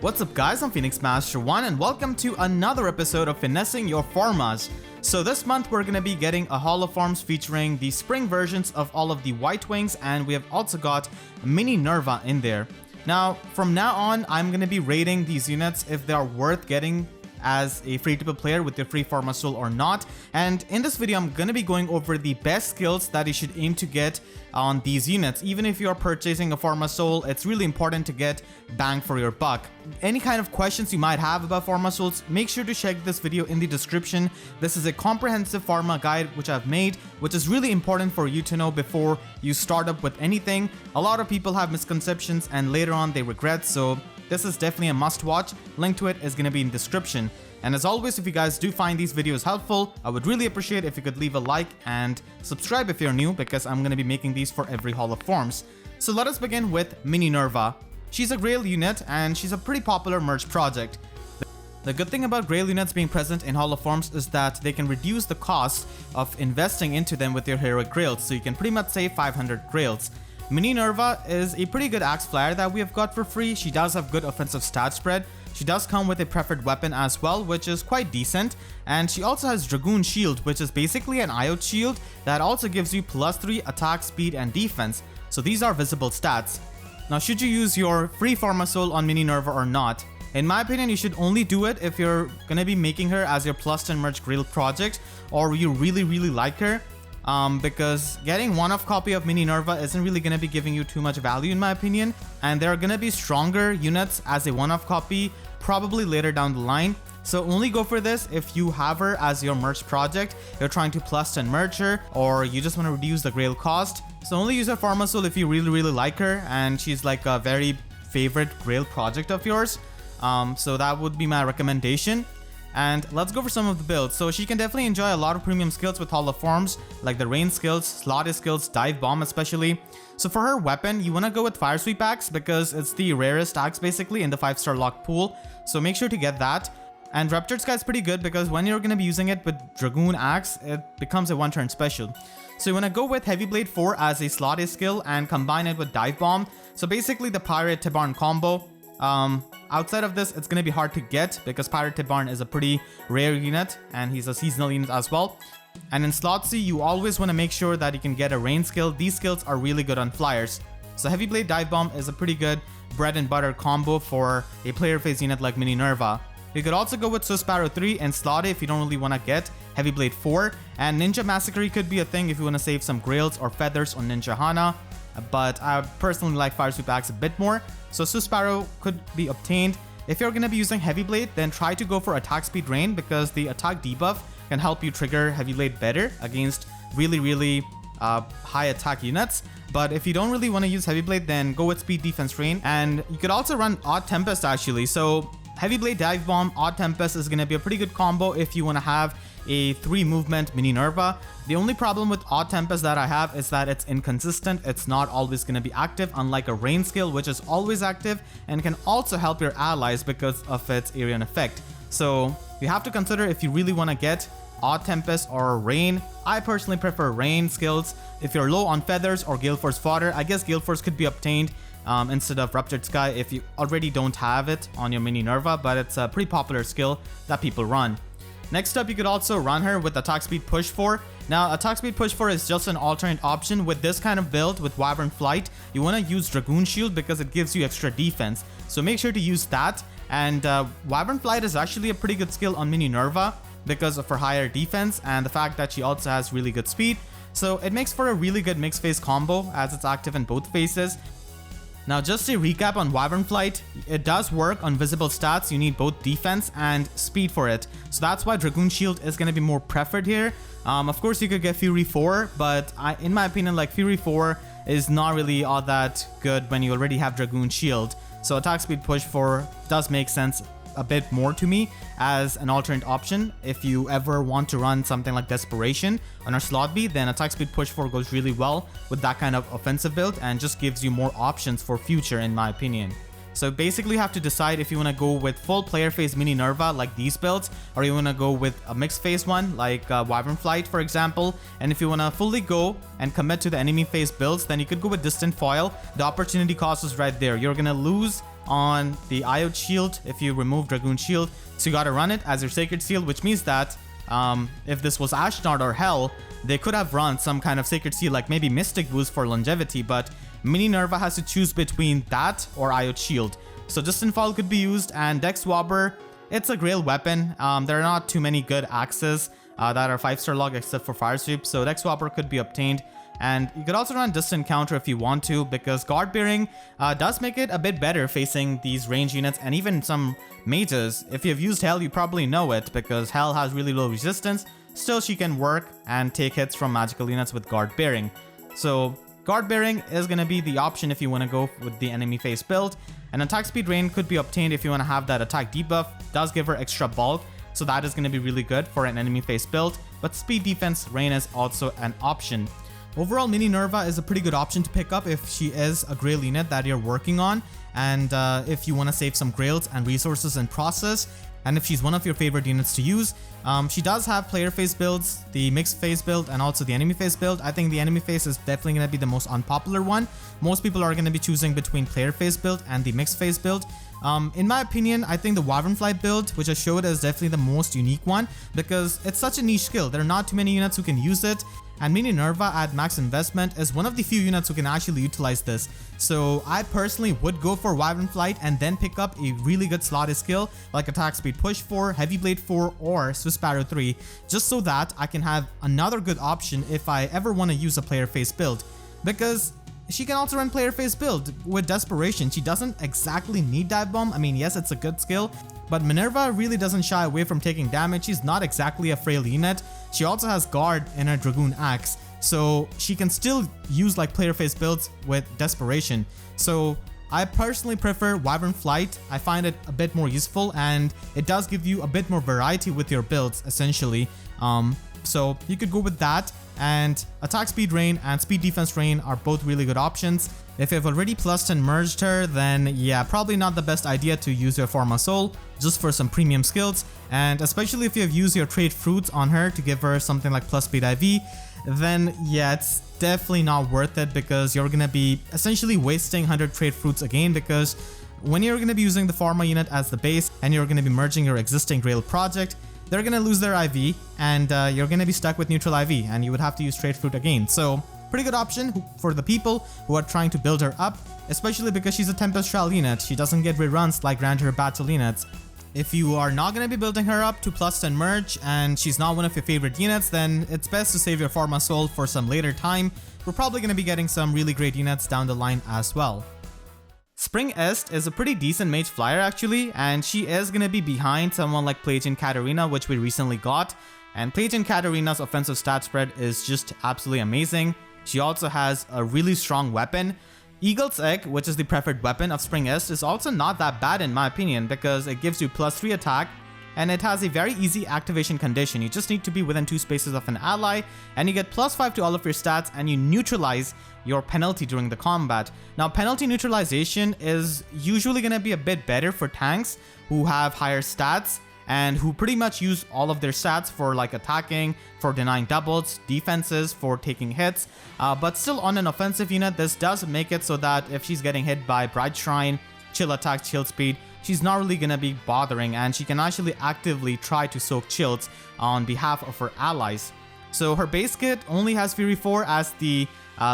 What's up guys, I'm Phoenix Master 1 and welcome to another episode of Finessing Your Formas. So this month we're going to be getting a Hall of Forms featuring the spring versions of all of the White Wings, and we have also got Mininerva in there. Now, from now on, I'm going to be rating these units if they are worth getting as a free-to-play player with your free Forma Soul or not. And in this video, I'm going to be going over the best skills that you should aim to get on these units. Even if you're purchasing a Forma Soul, it's really important to get bang for your buck. Any kind of questions you might have about Forma Souls, make sure to check this video in the description. This is a comprehensive Forma guide which I've made, which is really important for you to know before you start up with anything. A lot of people have misconceptions and later on they regret, so this is definitely a must watch. Link to it is going to be in the description. And as always, if you guys do find these videos helpful, I would really appreciate if you could leave a like and subscribe if you're new, because I'm going to be making these for every Hall of Forms. So let us begin with Mininerva. She's a Grail unit and she's a pretty popular merge project. The good thing about Grail units being present in Hall of Forms is that they can reduce the cost of investing into them with your heroic Grails, so you can pretty much save 500 Grails. Mininerva is a pretty good axe flyer that we have got for free. She does have good offensive stat spread. She does come with a preferred weapon as well, which is quite decent. And she also has Dragoon Shield, which is basically an IO shield that also gives you +3 attack, speed, and defense. So these are visible stats. Now, should you use your free Forma Soul on Mininerva or not? In my opinion, you should only do it if you're gonna be making her as your +10 merge Grail project, or you really like her. Because getting one-off copy of Mininerva isn't really going to be giving you too much value in my opinion, and there are going to be stronger units as a one-off copy probably later down the line. So only go for this if you have her as your merge project, you're trying to +10 merge her, or you just want to reduce the Grail cost. So only use her Forma Soul if you really like her and she's like a very favorite Grail project of yours. So that would be my recommendation. And let's go for some of the builds. So she can definitely enjoy a lot of premium skills with Hall of Forms, like the rain skills, slotted skills, dive bomb especially. So for her weapon, you want to go with fire sweep axe because it's the rarest axe basically in the 5-star lock pool. So make sure to get that. And Ruptured Sky is pretty good because when you're going to be using it with Dragoon axe, it becomes a one-turn special. So you want to go with Heavy Blade 4 as a slotted skill and combine it with dive bomb. So basically the Pirate Tibarn combo. Outside of this, it's going to be hard to get because Pirate Tibarn is a pretty rare unit and he's a seasonal unit as well. And in slot C, you always want to make sure that you can get a rain skill. These skills are really good on flyers. So Heavy Blade Dive Bomb is a pretty good bread and butter combo for a player phase unit like Mininerva. You could also go with Sparrow 3 and slot A if you don't really want to get Heavy Blade 4. And Ninja Massacre could be a thing if you want to save some Grails or feathers on Ninja Hana. But I personally like Fire Sweep Axe a bit more. So Sparrow could be obtained. If you're going to be using Heavy Blade, then try to go for Attack Speed Rain because the attack debuff can help you trigger Heavy Blade better against really high attack units. But if you don't really want to use Heavy Blade, then go with Speed Defense Rain. And you could also run Odd Tempest actually. So Heavy Blade Dive Bomb, Odd Tempest is going to be a pretty good combo if you want to have a 3 movement Mininerva. The only problem with Odd Tempest that I have is that it's inconsistent. It's not always going to be active, unlike a rain skill which is always active and can also help your allies because of its Aryan effect. So you have to consider if you really want to get Odd Tempest or rain. I personally prefer rain skills. If you're low on feathers or Gale Force fodder, I guess Gale Force could be obtained instead of Ruptured Sky if you already don't have it on your Mininerva, but it's a pretty popular skill that people run. Next up, you could also run her with Attack Speed Push 4. Now, Attack Speed Push 4 is just an alternate option. With this kind of build with Wyvern Flight, you want to use Dragoon Shield because it gives you extra defense. So make sure to use that. And Wyvern Flight is actually a pretty good skill on Mininerva because of her higher defense and the fact that she also has really good speed. So it makes for a really good mixed phase combo as it's active in both phases. Now, just a recap on Wyvern Flight, it does work on visible stats. You need both defense and speed for it. So that's why Dragoon Shield is going to be more preferred here. Of course, you could get Fury 4, but in my opinion, like Fury 4 is not really all that good when you already have Dragoon Shield. So Attack Speed Push 4 does make sense a bit more to me as an alternate option. If you ever want to run something like Desperation on our slot B, then Attack Speed Push 4 goes really well with that kind of offensive build and just gives you more options for future in my opinion. So basically you have to decide if you want to go with full player phase Mininerva like these builds, or you want to go with a mixed phase one like Wyvern Flight for example. And if you want to fully go and commit to the enemy phase builds, then you could go with Distant Foil. The opportunity cost is right there. You're going to lose on the IO shield if you remove Dragoon shield. So you gotta run it as your Sacred Seal, which means that if this was Ashnard or Hell, they could have run some kind of Sacred Seal, like maybe Mystic Boost for longevity, but Mininerva has to choose between that or IO shield. So Distant Fall could be used, and Dex Wobber, it's a Grail weapon. There are not too many good axes that are 5-star log except for Fire Sweep, so Dex Wobber could be obtained. And you could also run Distant Counter if you want to, because Guard Bearing does make it a bit better facing these range units and even some mages. If you've used Hell, you probably know it, because Hell has really low resistance. Still, she can work and take hits from magical units with Guard Bearing. So Guard Bearing is going to be the option if you want to go with the enemy face build. And Attack Speed Rain could be obtained if you want to have that attack debuff. Does give her extra bulk, so that is going to be really good for an enemy face build. But Speed Defense Rain is also an option. Overall, Mininerva is a pretty good option to pick up if she is a Grail unit that you're working on, and if you want to save some Grails and resources in process, and if she's one of your favorite units to use. She does have player face builds, the mixed face build, and also the enemy face build. I think the enemy face is definitely going to be the most unpopular one. Most people are going to be choosing between player face build and the mixed face build. In my opinion, I think the Wyvernfly build, which I showed, is definitely the most unique one, because it's such a niche skill. There are not too many units who can use it, and Mininerva at max investment is one of the few units who can actually utilize this. So I personally would go for Wyvernflight and then pick up a really good slotted skill like Attack Speed Push 4, Heavy Blade 4, or Swiss Sparrow 3, just so that I can have another good option if I ever want to use a player face build. Because she can also run player face build with Desperation. She doesn't exactly need Dive Bomb. I mean, yes, it's a good skill, but Minerva really doesn't shy away from taking damage. She's not exactly a frail unit. She also has Guard in her Dragoon Axe, so she can still use like player face builds with Desperation. So I personally prefer Wyvern Flight. I find it a bit more useful, and it does give you a bit more variety with your builds, essentially. So you could go with that, and Attack Speed Rain and Speed Defense Rain are both really good options. If you've already plussed and merged her, then yeah, probably not the best idea to use your Forma Soul just for some premium skills, and especially if you have used your Trade Fruits on her to give her something like plus speed IV, then yeah, it's definitely not worth it, because you're gonna be essentially wasting 100 Trade Fruits again, because when you're gonna be using the Forma unit as the base and you're gonna be merging your existing Grail project, they're gonna lose their IV, and you're gonna be stuck with neutral IV, and you would have to use Trade Fruit again. So pretty good option for the people who are trying to build her up, especially because she's a Tempest Trial unit. She doesn't get reruns like Grandeur Battle units. If you are not going to be building her up to plus and merge, and she's not one of your favorite units, then it's best to save your Forma Soul for some later time. We're probably going to be getting some really great units down the line as well. Spring Est is a pretty decent mage flyer actually, and she is going to be behind someone like Pelagian Katarina, which we recently got. And Pelagian Katarina's offensive stat spread is just absolutely amazing. She also has a really strong weapon. Eagle's Egg, which is the preferred weapon of Spring Est, is also not that bad in my opinion, because it gives you +3 attack, and it has a very easy activation condition. You just need to be within 2 spaces of an ally, and you get +5 to all of your stats, and you neutralize your penalty during the combat. Now, penalty neutralization is usually going to be a bit better for tanks who have higher stats, and who pretty much use all of their stats for like attacking, for denying doubles, defenses, for taking hits. But still, on an offensive unit, this does make it so that if she's getting hit by Bright Shrine, Chill Attack, Chill Speed, she's not really gonna be bothering, and she can actually actively try to soak chills on behalf of her allies. So her base kit only has Fury 4 as the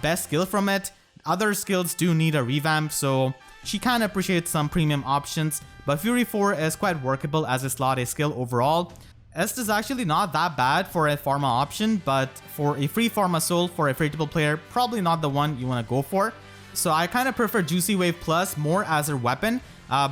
best skill from it. Other skills do need a revamp, so she can appreciate some premium options, but Fury 4 is quite workable as a slot skill overall. Est is actually not that bad for a Forma option, but for a free Forma Soul for a free-to-play player, probably not the one you want to go for. So I kind of prefer Juicy Wave Plus more as her weapon,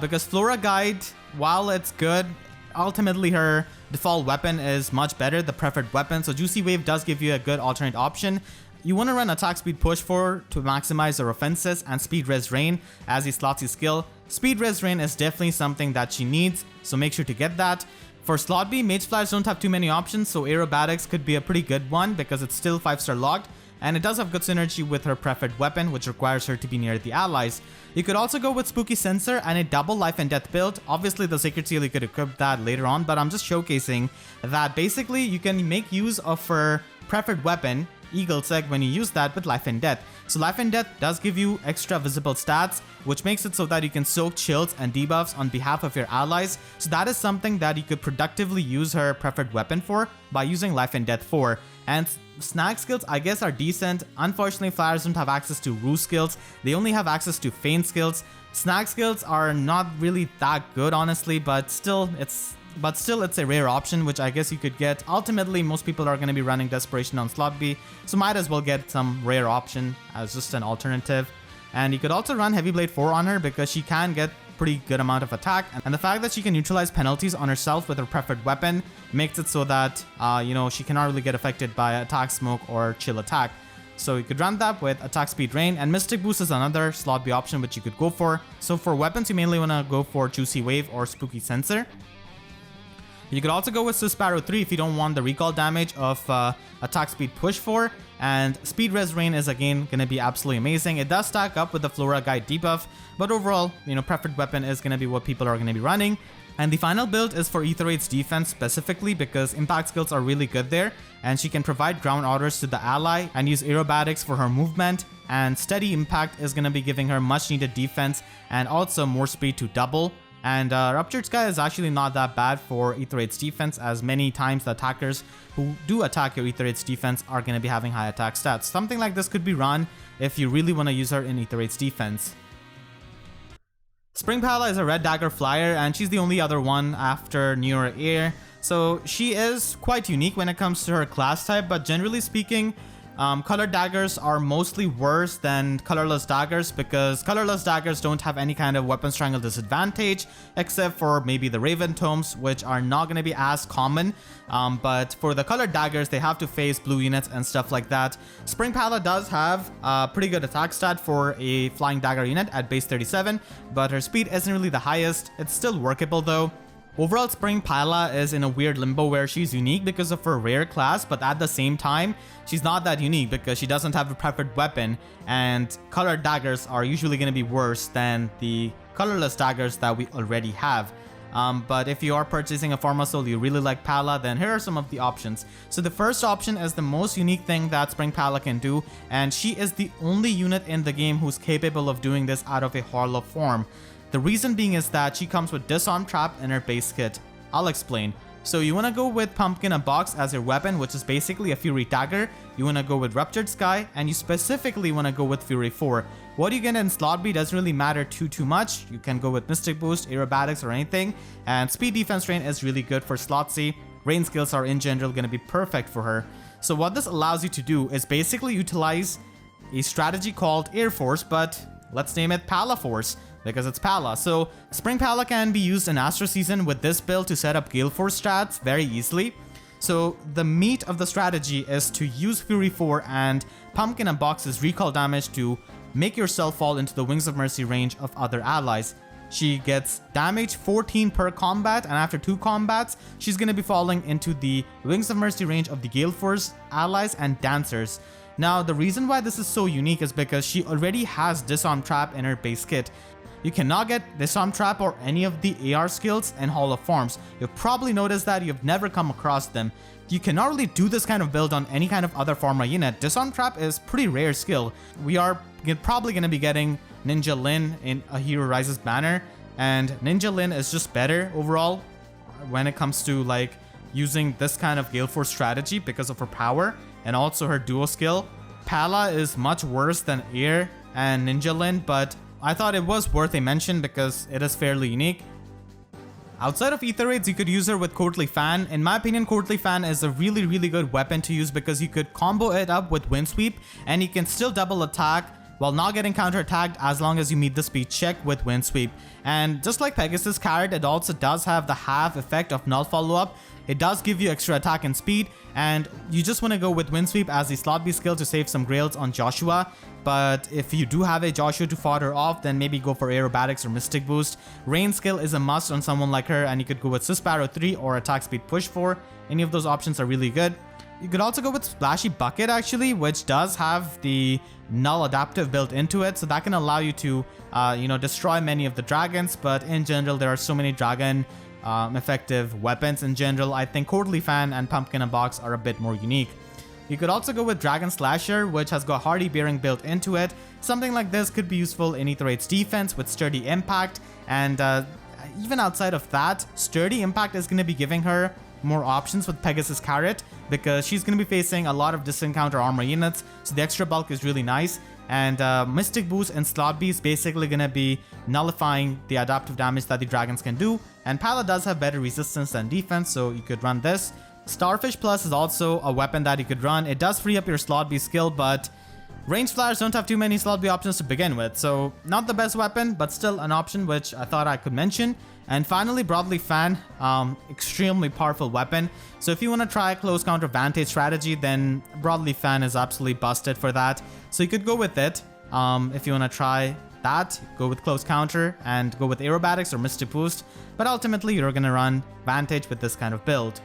because Flora Guide, while it's good, ultimately her default weapon is much better, the preferred weapon, so Juicy Wave does give you a good alternate option. You want to run Attack Speed Push 4 to maximize her offenses, and Speed Res Rain as a slotsy skill. Speed Res Rain is definitely something that she needs, so make sure to get that. For slot B, mage flyers don't have too many options, so Aerobatics could be a pretty good one because it's still 5-star logged, and it does have good synergy with her preferred weapon, which requires her to be near the allies. You could also go with Spooky Sensor and a double life and death build. Obviously the Sacred Seal, you could equip that later on, but I'm just showcasing that basically you can make use of her preferred weapon Eagle's Egg when you use that with Life and Death. So Life and Death does give you extra visible stats, which makes it so that you can soak chills and debuffs on behalf of your allies. So that is something that you could productively use her preferred weapon for by using Life and Death for. And snag skills, I guess, are decent. Unfortunately, flyers don't have access to ruse skills. They only have access to feint skills. Snag skills are not really that good, honestly, but still it's a rare option, which I guess you could get. Ultimately, most people are going to be running Desperation on slot B, so might as well get some rare option as just an alternative. And you could also run Heavy Blade 4 on her because she can get pretty good amount of attack, and the fact that she can neutralize penalties on herself with her preferred weapon makes it so that she cannot really get affected by attack smoke or chill attack. So you could run that with Attack Speed Rain, and Mystic Boost is another slot B option which you could go for. So for weapons, you mainly want to go for Juicy Wave or Spooky Sensor. You could also go with Swiss Sparrow 3 if you don't want the recall damage of Attack Speed Push 4, and Speed Res Rain is again going to be absolutely amazing. It does stack up with the Flora Guide debuff, but overall, preferred weapon is going to be what people are going to be running. And the final build is for Ether Raid's defense specifically because impact skills are really good there, and she can provide ground orders to the ally and use aerobatics for her movement, and steady impact is going to be giving her much needed defense and also more speed to double. And Ruptured Sky is actually not that bad for Ether Raid's defense, as many times the attackers who do attack your Ether Raid's defense are going to be having high attack stats. Something like this could be run if you really want to use her in Ether Raid's defense. Spring Palla is a red dagger flyer, and she's the only other one after Newer Air. So she is quite unique when it comes to her class type, but generally speaking, colored daggers are mostly worse than colorless daggers because colorless daggers don't have any kind of weapon strangle disadvantage except for maybe the Raven Tomes, which are not going to be as common. But for the colored daggers, they have to face blue units and stuff like that. Spring Palla does have a pretty good attack stat for a flying dagger unit at base 37, but her speed isn't really the highest. It's still workable though. Overall, Spring Palla is in a weird limbo where she's unique because of her rare class, but at the same time, she's not that unique because she doesn't have a preferred weapon, and colored daggers are usually going to be worse than the colorless daggers that we already have. But if you are purchasing a Forma Soul, you really like Palla, then here are some of the options. So the first option is the most unique thing that Spring Palla can do, and she is the only unit in the game who's capable of doing this out of a hollow form. The reason being is that she comes with Disarm Trap in her base kit. I'll explain. So you want to go with Pumpkin and Box as your weapon, which is basically a Fury Dagger. You want to go with Ruptured Sky, and you specifically want to go with Fury 4. What you get in slot B doesn't really matter too much. You can go with Mystic Boost, Aerobatics, or anything. And Speed Defense Rain is really good for slot C. Rain skills are in general going to be perfect for her. So what this allows you to do is basically utilize a strategy called Air Force, but let's name it Palla Force, because it's Palla. So Spring Palla can be used in Astro Season with this build to set up Gale Force strats very easily. So the meat of the strategy is to use Fury 4 and Pumpkin and Box's recall damage to make yourself fall into the Wings of Mercy range of other allies. She gets damage 14 per combat, and after 2 combats, she's going to be falling into the Wings of Mercy range of the Gale Force allies and Dancers. Now, the reason why this is so unique is because she already has Disarm Trap in her base kit. You cannot get Disarm Trap or any of the AR skills in Hollow Forms. You've probably noticed that you've never come across them. You cannot really do this kind of build on any kind of other Forma unit. Disarm Trap is pretty rare skill. We are probably going to be getting Ninja Lin in A Hero Rises banner, and Ninja Lin is just better overall when it comes to like using this kind of Gale Force strategy because of her power and also her duo skill. Palla is much worse than Air and Ninja Lin, but I thought it was worth a mention because it is fairly unique. Outside of Ether Raids, you could use her with Courtly Fan. In my opinion, Courtly Fan is a really good weapon to use because you could combo it up with Wind Sweep and you can still double attack while not getting counterattacked as long as you meet the speed check with Wind Sweep. And just like Pegasus Carrot, it also does have the half effect of Null Follow-Up. It does give you extra attack and speed, and you just want to go with Wind Sweep as the slot B skill to save some grails on Joshua. But if you do have a Joshua to fodder off, then maybe go for Aerobatics or Mystic Boost. Rain skill is a must on someone like her, and you could go with Swiss Sparrow 3 or Attack Speed Push 4. Any of those options are really good. You could also go with Splashy Bucket actually, which does have the Null Adaptive built into it, so that can allow you to destroy many of the dragons. But in general, there are so many dragon effective weapons in general. I think Courtly Fan and Pumpkin and Box are a bit more unique. You could also go with Dragon Slasher, which has got Hardy Bearing built into it. Something like this could be useful in Aetherite's defense with Sturdy Impact, and even outside of that, Sturdy Impact is going to be giving her more options with Pegasus Carrot, because she's going to be facing a lot of distant counter armor units, so the extra bulk is really nice. And Mystic Boost and Slot B is basically going to be nullifying the adaptive damage that the dragons can do, and Palla does have better resistance than defense, so you could run this. Starfish Plus is also a weapon that you could run. It does free up your Slot B skill, but ranged flyers don't have too many Slot B options to begin with, so not the best weapon, but still an option which I thought I could mention. And finally, Broadly Fan, extremely powerful weapon. So if you want to try close counter Vantage strategy, then Broadly Fan is absolutely busted for that. So you could go with it. If you want to try that, go with close counter and go with Aerobatics or Mystic Boost. But ultimately, you're going to run Vantage with this kind of build.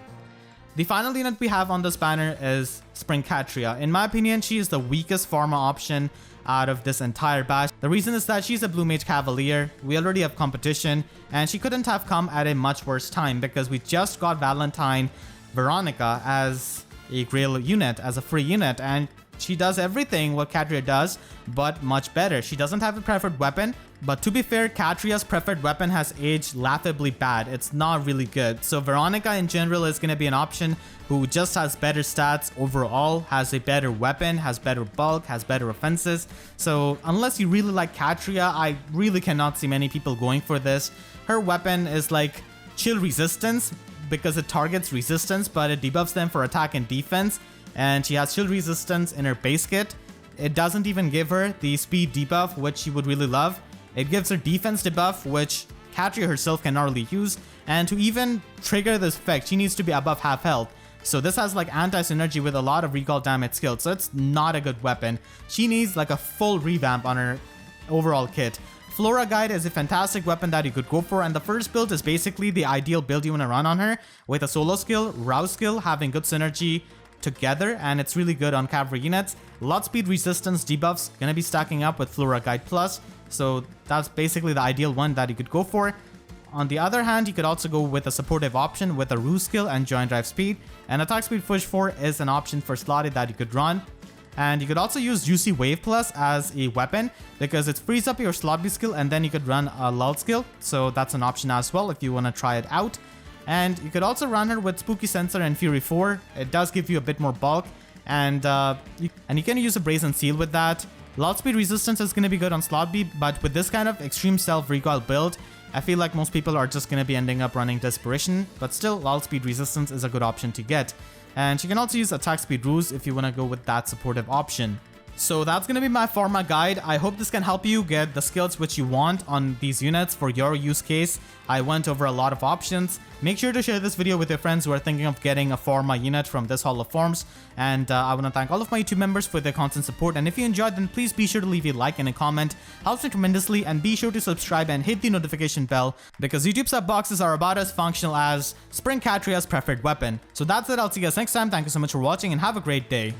The final unit we have on this banner is Spring Catria. In my opinion, she is the weakest Forma option out of this entire batch. The reason is that she's a Blue Mage Cavalier. We already have competition, and she couldn't have come at a much worse time because we just got Valentine Veronica as a Grail unit, as a free unit, and she does everything what Catria does, but much better. She doesn't have a preferred weapon, but to be fair, Catria's preferred weapon has aged laughably bad. It's not really good. So Veronica in general is going to be an option who just has better stats overall, has a better weapon, has better bulk, has better offenses. So unless you really like Catria, I really cannot see many people going for this. Her weapon is like chill resistance because it targets resistance, but it debuffs them for attack and defense. And she has chill resistance in her base kit. It doesn't even give her the speed debuff, which she would really love. It gives her defense debuff, which Catria herself cannot really use. And to even trigger this effect, she needs to be above half health. So this has like anti-synergy with a lot of recall damage skills. So it's not a good weapon. She needs like a full revamp on her overall kit. Flora Guide is a fantastic weapon that you could go for, and the first build is basically the ideal build you want to run on her, with a solo skill, rouse skill, having good synergy together, and it's really good on cavalry units. Lot speed resistance debuffs gonna be stacking up with Flora Guide Plus, so that's basically the ideal one that you could go for. On the other hand, you could also go with a supportive option with a ruse skill and giant drive speed, and attack speed push 4 is an option for slotted that you could run. And you could also use Juicy Wave Plus as a weapon because it frees up your slot B skill, and then you could run a lull skill, so that's an option as well if you want to try it out. And you could also run her with Spooky Sensor and Fury 4. It does give you a bit more bulk, and you can use a Brazen Seal with that. Lot speed resistance is going to be good on slot B, but with this kind of extreme self recoil build, I feel like most people are just going to be ending up running Desperation, but still lot speed resistance is a good option to get. And you can also use attack speed ruse if you want to go with that supportive option. So that's going to be my Forma guide. I hope this can help you get the skills which you want on these units for your use case. I went over a lot of options. Make sure to share this video with your friends who are thinking of getting a Forma unit from this Hall of Forms. And I want to thank all of my YouTube members for their constant support. And if you enjoyed, then please be sure to leave a like and a comment. Helps me tremendously. And be sure to subscribe and hit the notification bell, because YouTube sub boxes are about as functional as Spring Catria's preferred weapon. So that's it. I'll see you guys next time. Thank you so much for watching and have a great day.